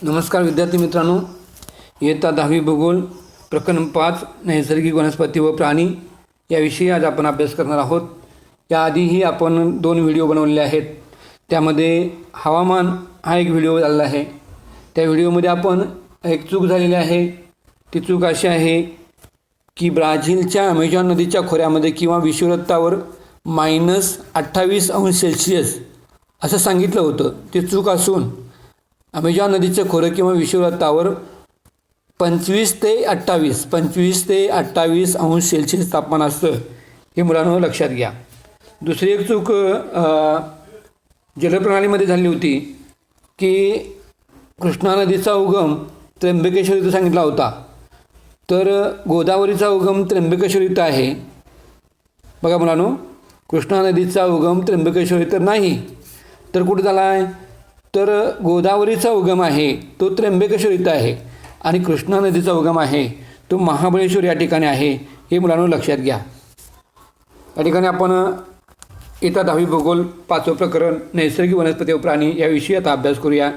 नमस्कार विद्यार्थी मित्रांनो, इयत्ता 10वी भूगोल प्रकरण 5 नैसर्गिक वनस्पती व प्राणी याविषयी आज आपण अभ्यास करणार आहोत। याआधीही आपण 2 व्हिडिओ बनवलेले आहेत। त्यामध्ये हवामान हा एक व्हिडिओ झालेला आहे। त्या व्हिडिओमध्ये आपण एक चूक झालेली आहे। ती चूक अशी आहे की ब्राझीलच्या अमेझॉन नदीच्या खोऱ्यामध्ये किंवा विषुववृत्तावर -28°C असं सांगितलं होतं। ते चूक असून अमेझॉन नदीचं खोरं किंवा विषुववृत्तावर 25 ते 28° तापमान असतं, हे मुलांनो लक्षात घ्या। दुसरी एक चूक जलप्रणालीमध्ये झाली होती की कृष्णा नदीचा उगम त्र्यंबकेश्वर इथं सांगितला होता, तर गोदावरीचा उगम त्र्यंबकेश्वर इथं आहे। बघा मुलांनो, कृष्णा नदीचा उगम त्र्यंबकेश्वर इथं नाही, तर कुठे झाला आहे? तर गोदावरीचा उगम आहे तो त्र्यंबकेश्वर इथं आहे आणि कृष्णा नदीचा उगम आहे तो महाबळेश्वर या ठिकाणी आहे। हे मुलांनो लक्षात घ्या। या ठिकाणी आपण इयत्ता 10वी भूगोल 5वं प्रकरण नैसर्गिक वनस्पती व प्राणी याविषयी आता अभ्यास करूया।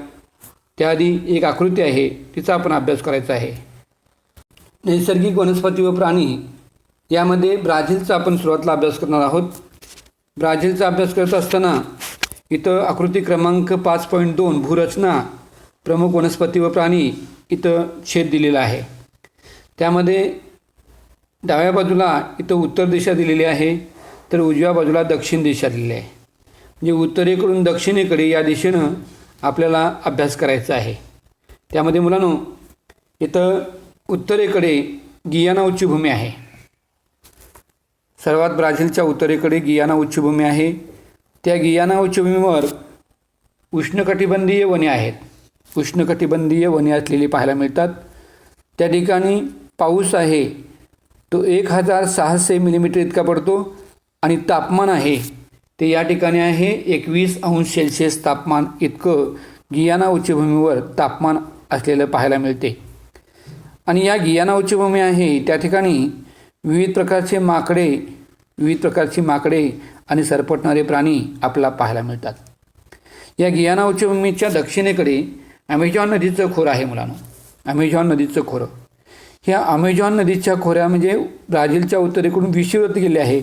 त्याआधी एक आकृती आहे, तिचा आपण अभ्यास करायचा आहे। नैसर्गिक वनस्पती व प्राणी यामध्ये ब्राझीलचा आपण सुरुवातीला अभ्यास करणार आहोत। ब्राझीलचा अभ्यास करत असताना इथं आकृती क्रमांक 5.2 भूरचना प्रमुख वनस्पती व प्राणी इथं छेद दिलेला आहे। त्यामध्ये डाव्या बाजूला इथं उत्तर दिशा दिलेली आहे, तर उजव्या बाजूला दक्षिण दिशा दिलेली आहे। म्हणजे उत्तरेकडून दक्षिणेकडे या दिशेनं आपल्याला अभ्यास करायचा आहे। त्यामध्ये मुलांनो इथं उत्तरेकडे गियाना उच्चभूमी आहे। सर्वात ब्राझीलच्या उत्तरेकडे गियाना उच्चभूमी आहे। त्या गियाना उच्चभूमीवर उष्णकटिबंधीय वने आहेत। उष्णकटिबंधीय वने असलेली पाहायला मिळतात। त्या ठिकाणी पाऊस आहे तो 1600 मिलीमीटर इतका पडतो आणि तापमान आहे ते या ठिकाणी आहे 21°C तापमान इतकं गियाना उच्चभूमीवर तापमान असलेलं पाहायला मिळते। आणि या गियाना उच्चभूमी आहे त्या ठिकाणी विविध प्रकारचे माकडे आणि सरपटणारे प्राणी आपल्याला पाहायला मिळतात। या गियाना उच्चभूमीच्या दक्षिणेकडे अमेझॉन नदीचं खोरं आहे मुलांनो। अमेझॉन नदीचं खोरं, ह्या अमेझॉन नदीच्या खोऱ्या म्हणजे ब्राझीलच्या उत्तरेकडून विषुववृत्त गेले आहे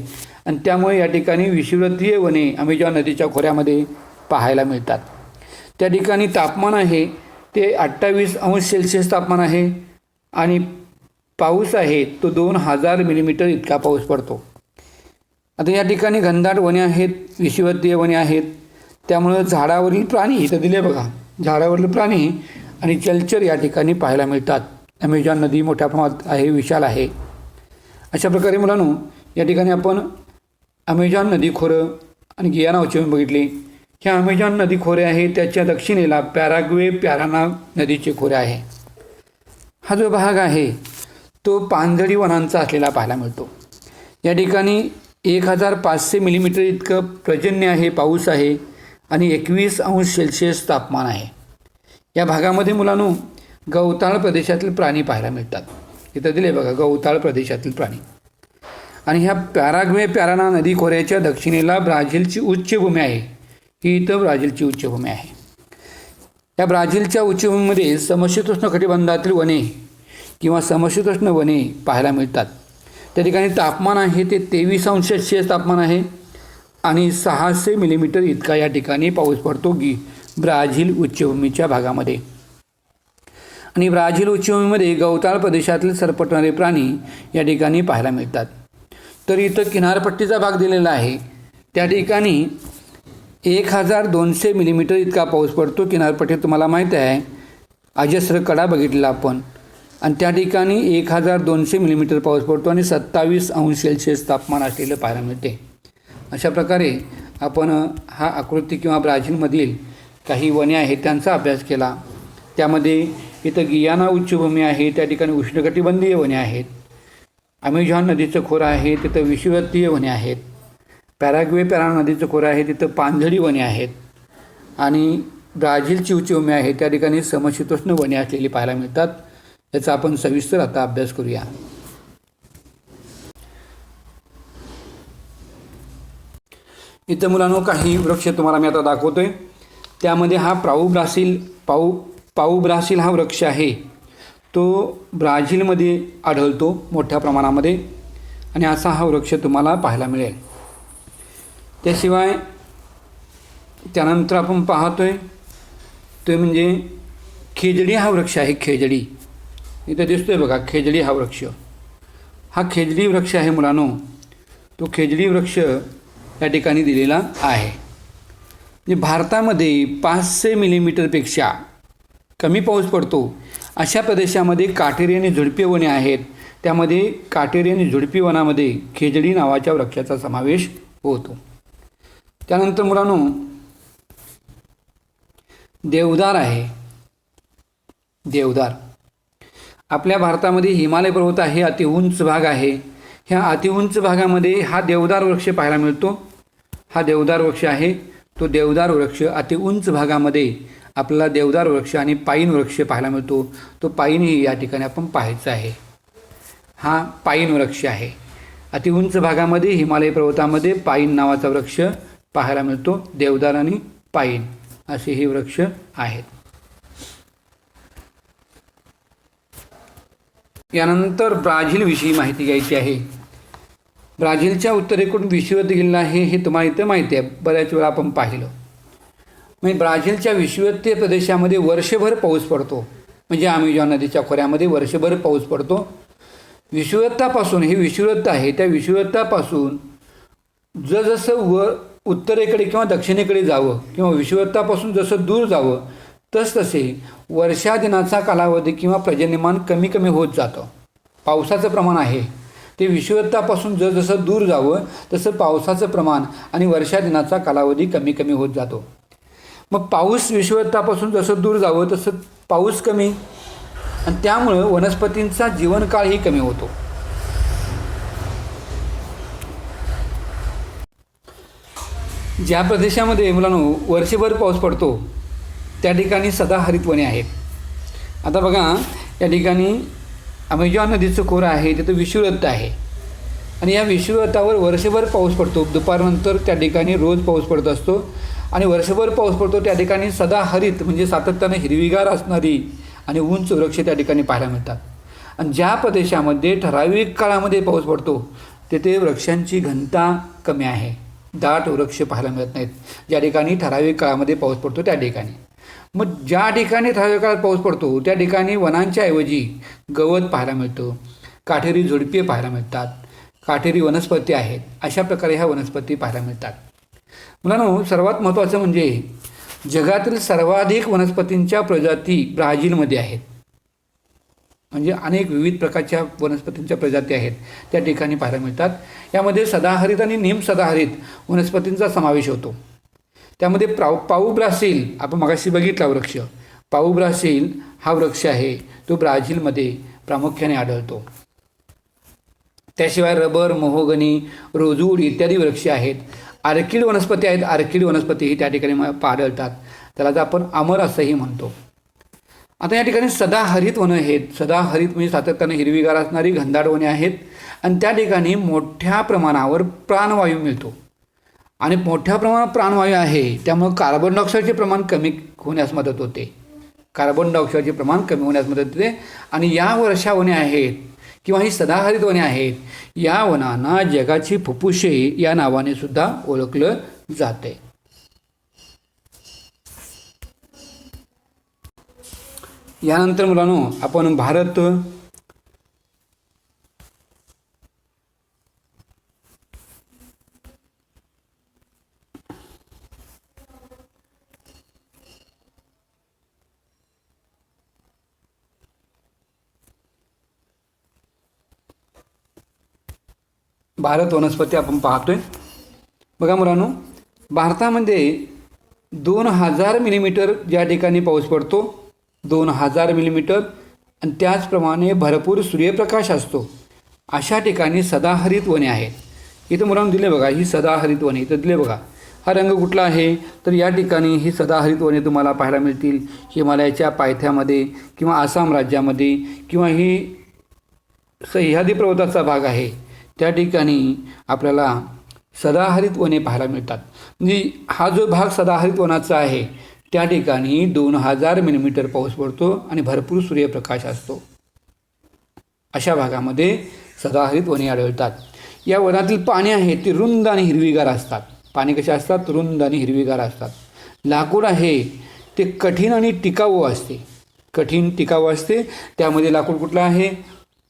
आणि त्यामुळे या ठिकाणी विषुववृत्तीय वने अमेझॉन नदीच्या खोऱ्यामध्ये पाहायला मिळतात। त्या ठिकाणी तापमान आहे ते 28°C तापमान आहे आणि पाऊस आहे तो 2000 मिलीमीटर इतका पाऊस पडतो। आता या ठिकाणी घनदाट वने आहेत, विषुववृत्तीय वने आहेत, त्यामुळं झाडावरील प्राणी इथं दिले बघा, झाडावरील प्राणी आणि जलचर या ठिकाणी पाहायला मिळतात। अमेझॉन नदी मोठ्या प्रमाणात आहे, विशाल आहे। अशा प्रकारे मुलांनो या ठिकाणी आपण अमेझॉन नदी खोरं आणि गियाना उच्चभूमी बघितली। ह्या अमेझॉन नदी खोरे आहे त्याच्या दक्षिणेला पॅराग्वे प्याराना नदीचे खोरे आहे। हा जो भाग आहे तो पानझडी वनांचा असलेला पाहायला मिळतो। या ठिकाणी 1500 मिलीमीटर इतकं पर्जन्य आहे, पाऊस आहे आणि 21°C तापमान आहे। या भागामध्ये मुलांनो गवताळ प्रदेशातील प्राणी पाहायला मिळतात। इथं दिले बघा गवताळ प्रदेशातील प्राणी। आणि ह्या पॅराग्वे प्याराना नदी खोऱ्याच्या दक्षिणेला ब्राझीलची उच्चभूमी आहे। ही इथं ब्राझीलची उच्चभूमी आहे। या ब्राझीलच्या उच्चभूमीमध्ये समशीतोष्ण कटिबंधातील वने किंवा समशीतोष्ण वने पाहायला मिळतात। त्या ठिकाणी तापमान आहे ते 23°C तापमान आहे आणि 600 मिलीमीटर इतका या ठिकाणी पाऊस पडतो ब्राझील उच्चभूमीच्या भागामध्ये। आणि ब्राझील उच्चभूमीमध्ये गवताळ प्रदेशातील सरपटणारे प्राणी या ठिकाणी पाहायला मिळतात। तर इथं किनारपट्टीचा भाग दिलेला आहे, त्या ठिकाणी 1200 मिलीमीटर इतका पाऊस पडतो। किनारपट्टी तुम्हाला माहीत आहे, अजस्र कडा बघितलेला आपण, आणि त्या ठिकाणी 1200 मिलीमीटर पाऊस पडतो आणि 27°C तापमान असलेलं पाहायला मिळते। अशा प्रकारे आपण हा आकृती किंवा ब्राझीलमधील काही वने आहेत त्यांचा अभ्यास केला। त्यामध्ये इथं गियाना उच्चभूमी आहे, त्या ठिकाणी उष्णकटिबंधीय वने आहेत। अमेझॉन नदीचं खोरं आहे तिथं विषुववृत्तीय वने आहेत। पॅराग्वे प्याराना नदीचं खोरं आहे तिथं पानझडी वने आहेत। आणि ब्राझीलची उच्चभूमी आहे त्या ठिकाणी समशीतोष्ण वने असलेली पाहायला मिळतात। याचा आपण सविस्तर आता अभ्यास करूया। इथं मुलांनो काही वृक्ष तुम्हाला मी आता दाखवतोय। त्यामध्ये हा पाऊ पाऊ ब्रासिल हा वृक्ष आहे तो ब्राझीलमध्ये आढळतो मोठ्या प्रमाणामध्ये आणि असा हा वृक्ष तुम्हाला पाहायला मिळेल. त्याशिवाय त्यानंतर आपण पाहतोय तो म्हणजे खेजडी हा वृक्ष आहे. खेजडी इथं दिसतोय बघा, खेजडी हा वृक्ष. हा खेजडी वृक्ष आहे मुलांनो. तो खेजडी वृक्ष या ठिकाणी दिलेला आहे. म्हणजे भारतामध्ये 500 मिलीमीटरपेक्षा कमी पाऊस पडतो अशा प्रदेशामध्ये काटेरी आणि झुडपी वने आहेत. त्यामध्ये काटेरी आणि झुडपी वनामध्ये खेजडी नावाच्या वृक्षाचा समावेश होतो. त्यानंतर मुलांनो देवदार आहे. देवदार आपल्या भारतामध्ये हिमालय पर्वत आहे, अतिउंच भाग आहे. ह्या अतिउंच भागामध्ये हा देवदार वृक्ष पाहायला मिळतो. हा देवदार वृक्ष आहे. तो देवदार वृक्ष अतिउंच भागामध्ये आपल्याला देवदार वृक्ष आणि पाईन वृक्ष पाहायला मिळतो. तो पाईनही या ठिकाणी आपण पाहायचा आहे. हा पाईन वृक्ष आहे. अतिउंच भागामध्ये हिमालय पर्वतामध्ये पाईन नावाचा वृक्ष पाहायला मिळतो. देवदार आणि पाईन असे हे वृक्ष आहेत. यानंतर ब्राझीलविषयी माहिती घ्यायची आहे. ब्राझीलच्या उत्तरेकडून विषुवत किल्ला आहे हे तुम्हाला इथं माहिती आहे, बऱ्याच वेळा आपण पाहिलं. म्हणजे ब्राझीलच्या विषुवतीय प्रदेशामध्ये वर्षभर पाऊस पडतो. म्हणजे अमेझॉन नदीच्या खोऱ्यामध्ये वर्षभर पाऊस पडतो. विषुवतापासून ही विषुवत आहे, त्या विषुवतापासून जसं उत्तरेकडे किंवा दक्षिणेकडे जावं किंवा विषुवतापासून जसं दूर जावं तसतसे वर्षा दिनाचा कालावधी किंवा पर्जन्यमान कमी कमी होत जातं. पावसाचं प्रमाण आहे ते विषुवतापासून जसं दूर जावं तसं पावसाचं प्रमाण आणि वर्षा दिनाचा कालावधी कमी कमी होत जातो. मग पाऊस विषुवतापासून जसं दूर जावं तसं पाऊस कमी आणि त्यामुळं वनस्पतींचा जीवनकाळही कमी होतो. ज्या प्रदेशामध्ये मुलांनो वर्षभर पाऊस पडतो त्या ठिकाणी सदाहरित वने आहेत. आता बघा या ठिकाणी अमेझॉन नदीचं खोरं आहे, तिथं विषुवत आहे आणि या विषुवतावर वर्षभर पाऊस पडतो. दुपारनंतर त्या ठिकाणी रोज पाऊस पडत असतो आणि वर्षभर पाऊस पडतो. त्या ठिकाणी सदाहरित म्हणजे सातत्याने हिरवीगार असणारी आणि उंच वृक्ष त्या ठिकाणी पाहायला मिळतात. आणि ज्या प्रदेशामध्ये ठराविक काळामध्ये पाऊस पडतो तेथे वृक्षांची घनता कमी आहे, दाट वृक्ष पाहायला मिळत नाहीत. ज्या ठिकाणी ठराविक काळामध्ये पाऊस पडतो त्या ठिकाणी. मग ज्या ठिकाणी ठराविक काळात पाऊस पडतो त्या ठिकाणी वनांच्या ऐवजी गवत पाहायला मिळतं, काटेरी झुडपे पाहायला मिळतात, काटेरी वनस्पती आहेत. अशा प्रकारे ह्या वनस्पती पाहायला मिळतात. मुलांनो सर्वात महत्त्वाचं म्हणजे जगातील सर्वाधिक वनस्पतींच्या प्रजाती ब्राझीलमध्ये आहेत. म्हणजे अनेक विविध प्रकारच्या वनस्पतींच्या प्रजाती आहेत त्या ठिकाणी पाहायला मिळतात. यामध्ये सदाहरित आणि निम सदाहरित वनस्पतींचा समावेश होतो. त्यामध्ये पाऊ ब्रासिल आपण मगाशी बघितला वृक्ष, पाऊ ब्रासिल हा वृक्ष आहे तो ब्राझीलमध्ये प्रामुख्याने आढळतो. त्याशिवाय रबर, मोहोगनी, रोजवूड इत्यादी वृक्ष आहेत. आर्किड वनस्पती आहेत, आर्किड वनस्पतीही त्या ठिकाणी आढळतात. त्याला आपण अमर असंही म्हणतो. आता या ठिकाणी सदाहरित वनं आहेत. सदाहरित म्हणजे सातत्याने हिरवीगार असणारी घनदाट वने आहेत आणि त्या ठिकाणी मोठ्या प्रमाणावर प्राणवायू मिळतो आणि मोठ्या प्रमाणात प्राणवायू आहे त्यामुळे कार्बन डायऑक्साईडचे प्रमाण कमी होण्यास मदत होते. कार्बन डायऑक्साईडचे प्रमाण कमी होण्यास मदत होते आणि या वर्षा वने आहेत किंवा ही सदाहरित वने आहेत. या वनांना जगाची फुफ्फुसे या नावाने सुद्धा ओळखलं जाते. यानंतर मुलांनो आपण भारत वनस्पती आपण पाहतोय. बघा मुलांनो भारतामध्ये 2000 मिलीमीटर ज्या ठिकाणी पाऊस पडतो 2000 मिलीमीटर आणि त्याचप्रमाणे भरपूर सूर्यप्रकाश असतो अशा ठिकाणी सदाहरित वने आहेत. इथं मुलांना दिले बघा ही सदाहरित वने इथं दिले बघा. हा रंग कुठला आहे तर या ठिकाणी ही सदाहरित वने तुम्हाला पाहायला मिळतील. हिमालयाच्या पायथ्यामध्ये किंवा आसाम राज्यामध्ये किंवा ही सह्याद्री पर्वताचा भाग आहे त्या ठिकाणी आपल्याला सदाहरित वने पाहायला मिळतात. म्हणजे हा जो भाग सदाहरित वनाचा आहे त्या ठिकाणी 2000 मिलीमीटर पाऊस पडतो आणि भरपूर सूर्यप्रकाश असतो. अशा भागामध्ये सदाहरित वने आढळतात. या वनातील पाने आहेत ती रुंद आणि हिरवीगार असतात. पाने कशी असतात? रुंद आणि हिरवीगार असतात. लाकूड आहे ते कठीण आणि टिकाऊ असते. कठीण टिकाऊ असते. त्यामध्ये लाकूड कुठलं आहे?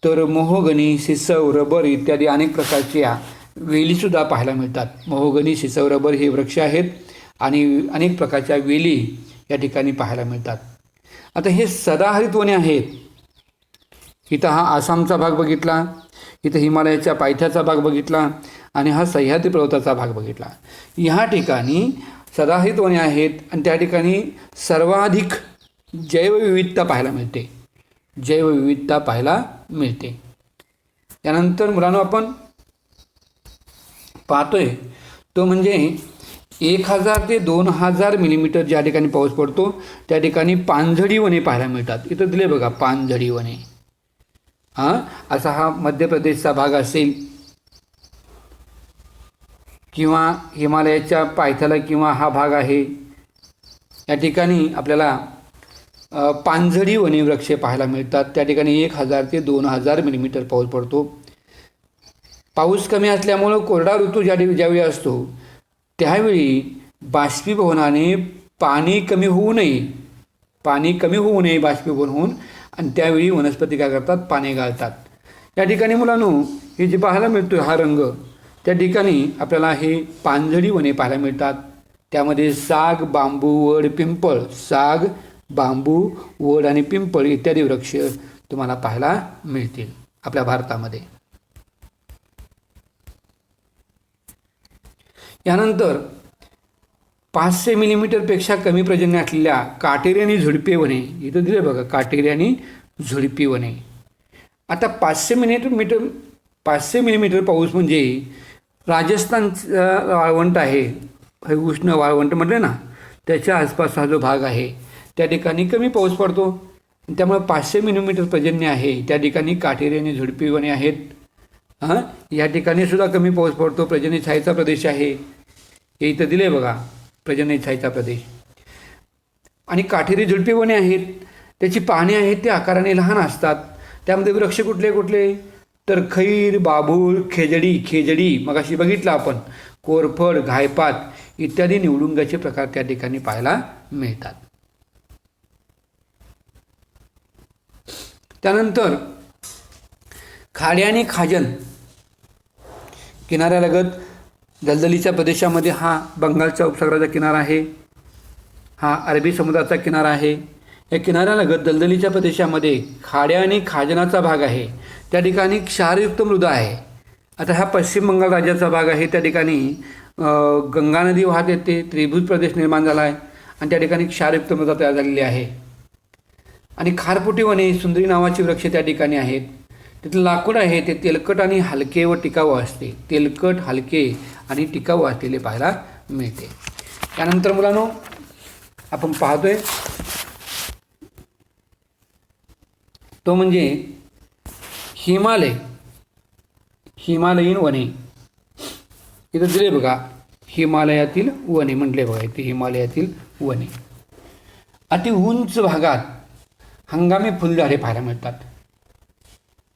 तर मोहोगनी, सिसव, रबर इत्यादी अनेक प्रकारच्या वेलीसुद्धा पाहायला मिळतात. मोहोगनी, सिसव, रबर हे वृक्ष आहेत आणि अनेक प्रकारच्या वेली या ठिकाणी पाहायला मिळतात. आता हे सदाहरित वने आहेत. इथं हा आसामचा भाग बघितला, इथं हिमालयाच्या पायथ्याचा भाग बघितला आणि हा सह्याद्री पर्वताचा भाग बघितला. ह्या ठिकाणी सदाहरित वने आहेत आणि त्या ठिकाणी सर्वाधिक जैवविविधता पाहायला मिळते. जैवविविधता पाहायला मिळते. त्यानंतर मुलांनो आपण पाहतोय तो म्हणजे 1000 ते 2000 मिलीमीटर ज्या ठिकाणी पाऊस पडतो त्या ठिकाणी पानझडी वने पाहायला मिळतात. इथं दिले बघा पानझडी वने. असा हा मध्य प्रदेशचा भाग असेल किंवा हिमालयाच्या पायथ्याला किंवा हा भाग आहे. या ठिकाणी आपल्याला पानझडी वने वृक्ष पाहायला मिळतात. त्या ठिकाणी 1000 ते 2000 मिलीमीटर पाऊस पडतो. पाऊस कमी असल्यामुळं कोरडा ऋतू ज्यावेळी असतो त्यावेळी बाष्पीभवनाने पाणी कमी होऊ नये बाष्पीभवन होऊन आणि त्यावेळी वनस्पती काय करतात? पाने गाळतात. या ठिकाणी मुलांनो हे जे पाहायला मिळतो हा रंग, त्या ठिकाणी आपल्याला हे पानझडी वने पाहायला मिळतात. त्यामध्ये साग, बांबू, वड, पिंपळ, साग, बांबू, वड आणि पिंपळ इत्यादी वृक्ष तुम्हाला पाहायला मिळतील आपल्या भारतामध्ये. यानंतर 500 मिलीमीटरपेक्षा कमी पर्जन्य असलेल्या काटेरी आणि झुडपी वने इथं दिले बघा. काटेरी आणि झुडपी वने. आता 500 मिलीमीटर पाऊस म्हणजे राजस्थानचं वाळवंट आहे, उष्ण वाळवंट म्हटलं ना, त्याच्या आसपास हा जो भाग आहे त्या ठिकाणी कमी पाऊस पडतो. त्यामुळे 500 मिलीमीटर पर्जन्य आहे त्या ठिकाणी काटेरी आणि झुडपी वने आहेत. या ठिकाणी सुद्धा कमी पाऊस पडतो. पर्जन्य छायेचा प्रदेश आहे हे इथं दिले बघा. पर्जन्य छायेचा प्रदेश आणि काटेरी झुडपी वने आहेत. त्याची पाने आहेत ते आकाराने लहान असतात. त्यामध्ये वृक्ष कुठले तर खैर, बाभूळ, खेजडी मगाशी बघितलं आपण, कोरफड, घायपात इत्यादी निवडुंगाचे प्रकार त्या ठिकाणी पाहायला मिळतात. त्यानंतर खाडी आणि खाजन किनाऱ्यालगत दलदलीच्या प्रदेशामध्ये हा बंगालच्या उपसागराचा किनारा आहे, हा अरबी समुद्राचा किनारा आहे. या किनाऱ्यालगत दलदलीच्या प्रदेशामध्ये खाड्या आणि खाजनाचा भाग आहे. त्या ठिकाणी क्षारयुक्त मृदा आहे. आता हा पश्चिम बंगाल राज्याचा भाग आहे. त्या ठिकाणी गंगा नदी वाहत येते, त्रिभुज प्रदेश निर्माण झाला आहे आणि त्या ठिकाणी क्षारयुक्त मृदा तयार झालेली आहे. आणि खारफुटी वने, सुंदरी नावाची वृक्ष त्या ठिकाणी आहेत. तिथलं लाकूड आहे ते तेलकट आणि हलके व टिकाऊ असते. तेलकट, हलके आणि टिकाऊ असलेले पाहायला मिळते. त्यानंतर मुलांनो आपण पाहतोय तो म्हणजे हिमालयीन वने. इथं दिले बघा हिमालयातील वने म्हटले बघा. इथे हिमालयातील वने. अति उंच भागात हंगामी फुलझाडे पाहायला मिळतात.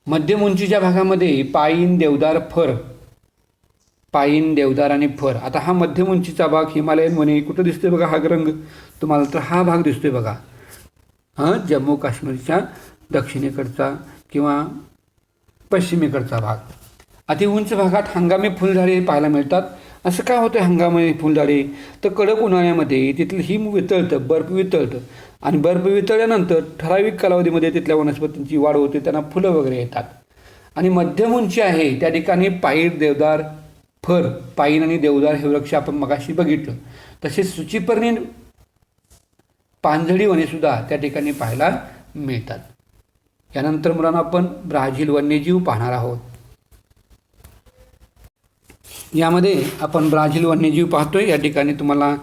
मध्यम उंचीच्या भागामध्ये पाईन, देवदार आणि फर. आता हा मध्यम उंचीचा भाग हिमालयन वने कुठं दिसतोय बघा. हा रंग तुम्हाला तर हा भाग दिसतोय बघा. जम्मू काश्मीरच्या दक्षिणेकडचा किंवा पश्चिमेकडचा भाग. अति उंच भागात हंगामी फुलझाडे पाहायला मिळतात. असं काय होतं हंगामी फुलझाडे? तर कडक उन्हाळ्यामध्ये तिथलं हिम वितळतं, बर्फ वितळतं आणि बर्फ वितळल्यानंतर ठराविक कालावधीमध्ये तिथल्या वनस्पतींची वाढ होते, त्यांना फुलं वगैरे येतात. आणि मध्यम उंची आहे त्या ठिकाणी पाईन, देवदार, फर, पाईन आणि देवदार हे वृक्ष आपण मगाशी बघितलं. तसेच सूचीपर्णी पानझडी वनेसुद्धा त्या ठिकाणी पाहायला मिळतात. यानंतर मुलांना आपण ब्राझील वन्यजीव पाहणार आहोत. यामध्ये आपण ब्राझील वन्यजीव पाहतोय. या ठिकाणी तुम्हाला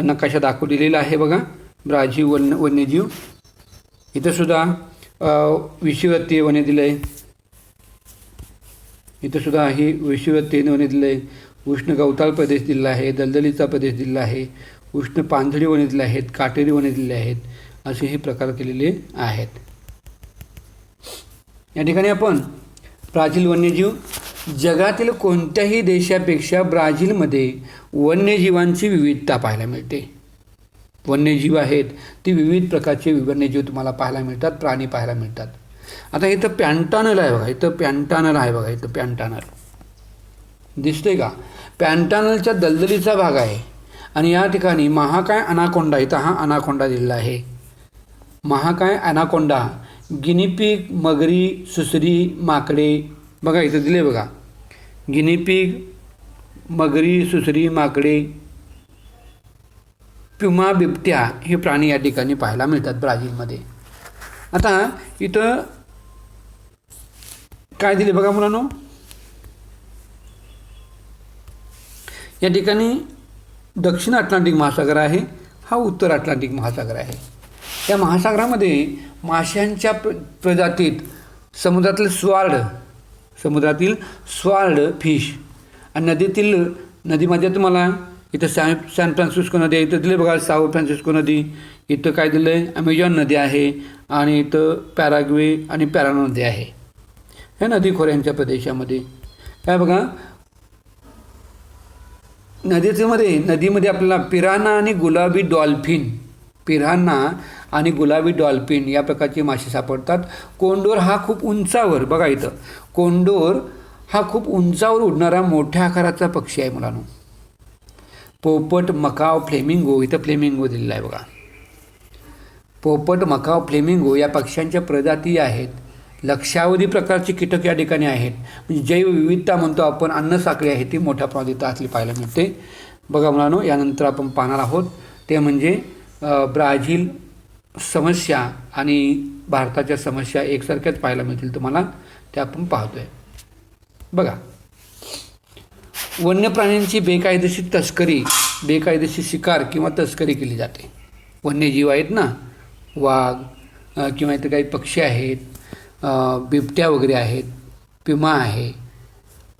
नकाशा दाखवू दिलेला आहे बघा. ब्राझील वन्यजीव. इथं सुद्धा विषुवतीय वने दिलं आहे. इथं सुद्धा ही विषुवतीय वने दिलं आहे. उष्ण गवताळ प्रदेश दिला आहे, दलदलीचा प्रदेश दिला आहे, उष्ण पानझडी वनेतले आहेत, काटेरी वनेतले आहेत, असे हे प्रकार केलेले आहेत. या ठिकाणी आपण ब्राझील वन्यजीव, जगातील कोणत्याही देशापेक्षा ब्राझीलमध्ये वन्यजीवांची विविधता पाहायला मिळते. वन्यजीव आहेत ती विविध प्रकारचे वन्यजीव तुम्हाला पाहायला मिळतात, प्राणी पाहायला मिळतात. आता इथं पॅन्टानल आहे बघा, इथं पॅन्टानल आहे बघा, इथं पॅन्टानल दिसते का? पॅन्टानलच्या दलदलीचा भाग आहे. आणि या ठिकाणी महाकाय अनाकोंडा, इथं हा अनाकोंडा दिलेला आहे. महाकाय अनाकोंडा, गिनीपिग, मगरी, सुसरी, माकडे, बघा इथं दिले बघा, गिनीपिग, मगरी, सुसरी, माकडे, प्युमा, बिबट्या हे प्राणी या ठिकाणी पाहायला मिळतात ब्राझीलमध्ये. आता इथं काय दिले बघा मुलांनो, या ठिकाणी दक्षिण अटलांटिक महासागर आहे, हा उत्तर अटलांटिक महासागर आहे. या महासागरामध्ये माशांच्या प्रजातीत समुद्रातील स्वार्ड फिश, आणि नदीमध्ये तुम्हाला इथं सॅन फ्रान्सिस्को नदी आहे, इथं दिले बघा साऊथ फ्रान्सिस्को नदी, इथं काय दिलं आहे अमेझॉन नदी आहे, आणि इथं पॅराग्वे आणि पॅरानो नदी आहे. हे नदी खोऱ्यांच्या प्रदेशामध्ये काय बघा, नदीमध्ये आपल्याला पिरान्हा आणि गुलाबी डॉल्फिन या प्रकारचे मासे सापडतात. कोंडोर हा खूप उंचावर, बघा इथं कोंडोर हा खूप उंचावर उडणारा मोठ्या आकाराचा पक्षी आहे मुलांनो. पोपट, मकाव, फ्लेमिंगो, इथं फ्लेमिंगो दिलेला आहे बघा. पोपट, मकाव, फ्लेमिंगो या पक्ष्यांच्या प्रजाती आहेत. लक्षावधी प्रकारचे कीटक या ठिकाणी आहेत. म्हणजे जैवविविधता म्हणतो आपण, अन्नसाखळी आहे ती मोठ्या प्रमाणात असली पाहायला मिळते. बघा मुलांनो, यानंतर आपण पाहणार आहोत ते म्हणजे ब्राझील समस्या आणि भारताच्या समस्या एकसारख्याच पाहायला मिळतील तुम्हाला, ते आपण पाहतोय. बघा, वन्य प्राण्यांची बेकायदेशीर शिकार किंवा तस्करी केली जाते. वन्यजीव आहेत ना, वाघ किंवा इथे काही पक्षी आहेत, बिबट्या वगैरे आहेत, प्युमा आहे,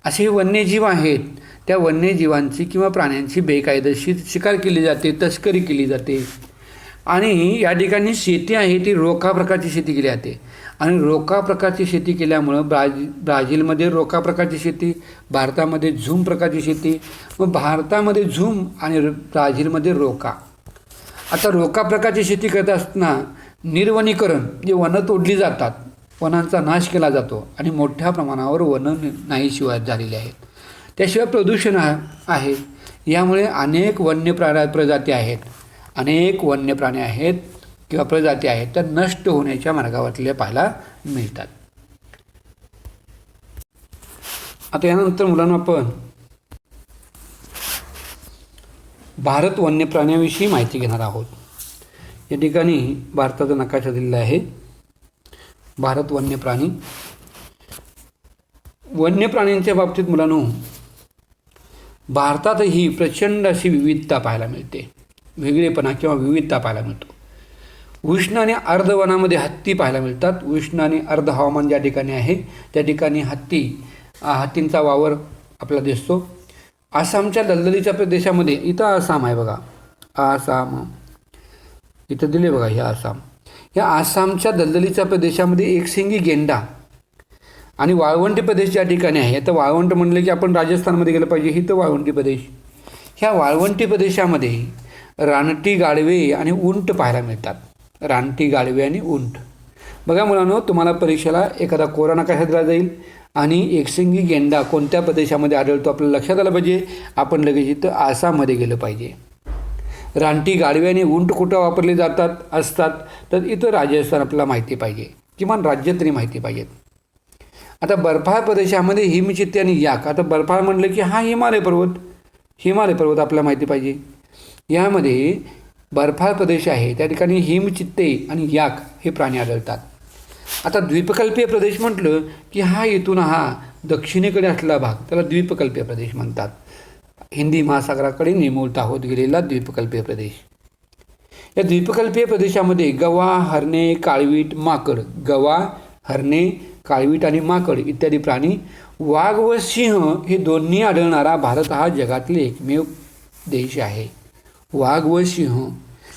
असे वन्यजीव आहेत. त्या वन्यजीवांची किंवा प्राण्यांची बेकायदेशीर शिकार केली जाते, तस्करी केली जाते. आणि या ठिकाणी शेती आहे ती रोखा प्रकारची शेती केली जाते. आणि रोखा प्रकारची शेती केल्यामुळं ब्राझीलमध्ये रोखा प्रकारची शेती, भारतामध्ये झूम प्रकारची शेती, मग भारतामध्ये झूम आणि ब्राझीलमध्ये रोका. आता रोखा प्रकारची शेती करत असताना निर्वनीकरण, जे वनं तोडली जातात, वनांचा नाश केला जातो आणि मोठ्या प्रमाणावर वनं नाहीशी झालेली आहेत. त्याशिवाय प्रदूषण आहे. यामुळे अनेक वन्य प्रजाती आहेत, अनेक वन्य प्राणी आहेत किंवा प्रजाती आहेत त्या नष्ट होण्याच्या मार्गावरल्या पाहायला मिळतात. आता यानंतर मुलांना आपण भारत वन्य प्राण्याविषयी माहिती घेणार आहोत. या ठिकाणी भारताचा नकाशा दिलेला आहे. भारत वन्य प्राण्यांच्या बाबतीत मुलांनो, भारतातही प्रचंड अशी विविधता पाहायला मिळते, वेगळेपणा किंवा विविधता पाहायला मिळतो. उष्ण आणि अर्धवनामध्ये हत्ती पाहायला मिळतात. उष्ण आणि अर्ध हवामान ज्या ठिकाणी आहे त्या ठिकाणी हत्तींचा वावर आपल्याला दिसतो. आसामच्या दलदलीच्या प्रदेशामध्ये, इथं आसाम आहे बघा, आसाम इथं दिले बघा, हे आसाम, या आसामच्या दलदलीच्या प्रदेशामध्ये एकशिंगी गेंडा आणि वाळवंटी प्रदेश ज्या ठिकाणी आहे. आता वाळवंट म्हणलं की आपण राजस्थानमध्ये गेलं पाहिजे, ही तर वाळवंटी प्रदेश. ह्या वाळवंटी प्रदेशामध्ये रानटी गाढवे आणि उंट पाहायला मिळतात. रानटी गाढवे आणि उंट. बघा मुलांनो, तुम्हाला परीक्षेला एखादा कोरा नकाशा दिला जाईल आणि एकशिंगी गेंडा कोणत्या प्रदेशामध्ये आढळतो आपल्याला लक्षात आलं पाहिजे. आपण लगेच इथं आसाममध्ये गेलं पाहिजे. रानटी गाढवे आणि उंट कुठं वापरले असतात तर इथं राजस्थान आपल्याला माहिती पाहिजे, किमान राज्य तरी माहिती पाहिजेत. आता बर्फाळ प्रदेशामध्ये हिमचित्ते आणि याक. आता बर्फाळ म्हटलं की हा हिमालय पर्वत आपल्याला माहिती पाहिजे. यामध्ये बर्फाळ प्रदेश आहे त्या ठिकाणी हिमचित्ते आणि याक हे प्राणी आढळतात. आता द्वीपकल्पीय प्रदेश म्हटलं की इथून दक्षिणेकडे असलेला भाग त्याला द्वीपकल्पीय प्रदेश म्हणतात. हिंदी महासागराकडे निमुळता होत गेलेला द्वीपकल्पीय प्रदेश. या द्वीपकल्पीय प्रदेशामध्ये गवा, हरणे, काळवीट, माकड, काळवीट आणि माकड इत्यादी प्राणी, वाघ व सिंह हे दोन्ही आढळणारा भारत हा जगातील एकमेव देश आहे. वाघ व सिंह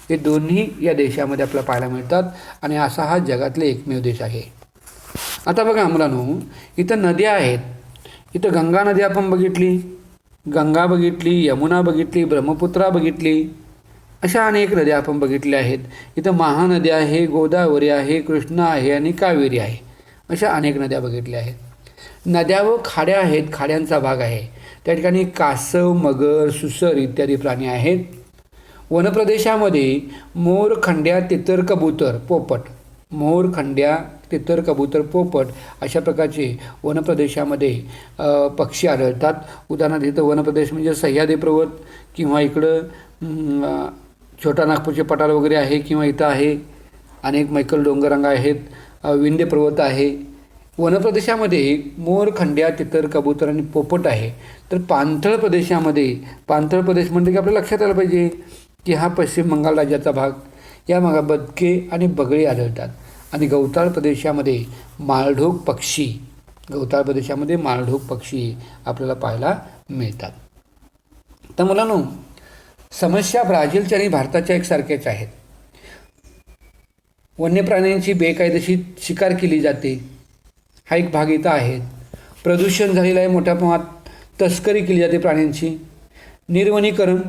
हे दोन्ही या देशामध्ये आपल्याला पाहायला मिळतात आणि असा हा जगातले एकमेव देश आहे. आता बघा मुलांनो, इथं नद्या आहेत. इथं गंगा नदी आपण बघितली, गंगा बघितली, यमुना बघितली, ब्रह्मपुत्रा बघितली, अशा अनेक नद्या आपण बघितल्या आहेत. इथं महानदी आहे, गोदावरी आहे, कृष्णा आहे आणि कावेरी आहे, अशा अनेक नद्या बघितल्या आहेत. नद्या व खाड्या आहेत, खाड्यांचा भाग आहे. त्या ठिकाणी कासव, मगर, सुसर इत्यादी प्राणी आहेत. वनप्रदेशामध्ये मोर, खंड्या, तितर, कबूतर, पोपट, मोर, खंड्या, तितर, कबूतर, पोपट अशा प्रकारचे वनप्रदेशामध्ये पक्षी आढळतात. उदाहरणार्थ इथं वनप्रदेश म्हणजे सह्याद्री पर्वत किंवा इकडं छोटा नागपूरचे पठार वगैरे आहे किंवा इथं आहे अनेक मैकल डोंगररांगा आहेत, विंध्य पर्वत आहे. वनप्रदेशामध्ये मोर, खंड्या, तितर, कबूतर आणि पोपट आहे. तर पाणथळ प्रदेशामध्ये, पाणथळ प्रदेश म्हणजे की आपल्या लक्षात आलं पाहिजे की हा पश्चिम बंगाल राज्याचा भाग, या भागात बदके आणि बगळे आढळतात. आणि गवताळ प्रदेशामध्ये माळढोक पक्षी, गवताळ प्रदेशामध्ये माळढोक पक्षी आपल्याला पाहायला मिळतात. तर मुलांनो, समस्या ब्राझीलच्या आणि भारताच्या एकसारख्याच आहेत. वन्य प्राण्यांची बेकायदेशीर शिकार केली जाते, हा एक भाग इथं आहे. प्रदूषण झालेलं आहे, मोठ्या प्रमाणात तस्करी केली जाते प्राण्यांची, निर्वनीकरण,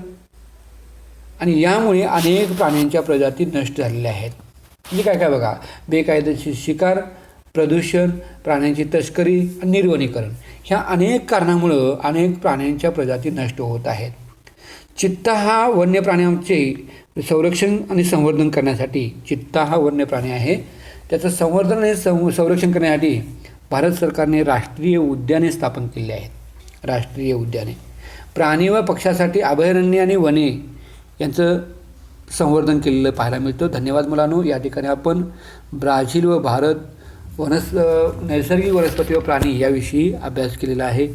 आणि यामुळे अनेक प्राण्यांच्या प्रजाती नष्ट झालेल्या आहेत. म्हणजे काय काय बघा, बेकायदेशीर शिकार, प्रदूषण, प्राण्यांची तस्करी आणि निर्वनीकरण, ह्या अनेक कारणामुळं अनेक प्राण्यांच्या प्रजाती नष्ट होत आहेत. चित्ता हा वन्य प्राण्यांचे संरक्षण आणि संवर्धन करण्यासाठी, चित्ता हा वन्य प्राणी आहे, त्याचं संवर्धन आणि संरक्षण करण्यासाठी भारत सरकारने राष्ट्रीय उद्याने स्थापन केली आहेत. राष्ट्रीय उद्याने प्राणी व पक्ष्यासाठी अभयारण्ये आणि वने यांचं संवर्धन केलेलं पाहायला मिळतं. धन्यवाद मुलांनो. या ठिकाणी आपण ब्राझील व भारत नैसर्गिक वनस्पती व प्राणी याविषयी अभ्यास केलेला आहे.